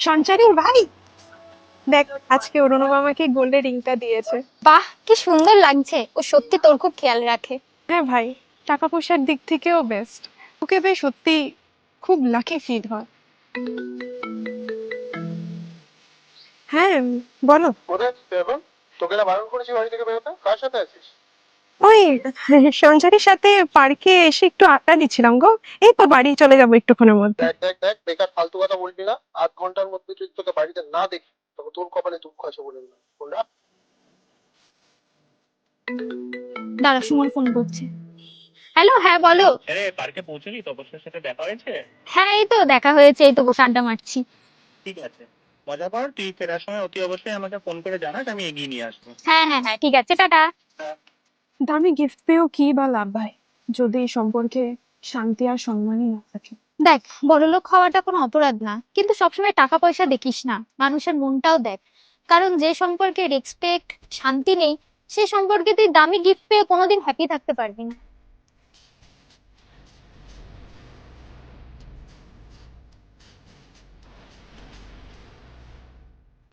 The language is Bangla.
সঞ্চারীর ভাই, দেখ আজকে অরুণব আমাকে গোল্ডের রিংটা দিয়েছে। বাহ, কি সুন্দর লাগছে। ও সত্যি তোর খুব খেয়াল রাখে। হ্যাঁ ভাই, টাকা পয়সার দিক থেকেও বেস্ট। ওকে পেয়ে সত্যি খুব লাকি ফিল হয়। হ্যাঁ, বলো। কোথায় আছিস তুই এখন? তোকে না বারণ করেছি বাড়ি থেকে বেরোতে, কার সাথে আছিস? ওই সঞ্চারীর সাথে পার্কে এসে একটু আড্ডা দিচ্ছিলাম গো। এই তো বাড়ি চলে যাবো একটুক্ষণের মধ্যে। দেখ দেখ দেখ, বেকার ফালতু কথা বলবি না। 8 ঘন্টার মধ্যে যদি তোকে বাড়িতে না দেখি তবে তোর কপালে দুঃখ আছে বলে দিলাম। বল না। দাঁড়া, সুমন ফোন করছে। হ্যালো, হ্যাঁ বলো। আরে পার্কে পৌঁছলি? তপস্যার সাথে দেখা হয়েছে? হ্যাঁ, এই তো দেখা হয়েছে, এই তো বসে আড্ডা মারছি। ঠিক আছে, মজা কর। তুই ফেরার সময় অতি অবশ্যই আমাকে ফোন করে জানাস, আমি এগিয়ে নিয়ে আসবো। হ্যাঁ হ্যাঁ হ্যাঁ, ঠিক আছে, টাটা। দামি গিফট পেয়েও কি বা লাভ ভাই, যদি এই সম্পর্কে শান্তি আর সম্মানই না থাকে। দেখ, বড়লোক হওয়াটা কোনো অপরাধ না, কিন্তু সবসময় টাকা পয়সা দেখিস না, মানুষের মনটাও দেখ। কারণ যে সম্পর্কে রেসপেক্ট, শান্তি নেই, সে সম্পর্কে তুই দামি গিফট পেয়ে কোনোদিন হ্যাপি থাকতে পারবি না।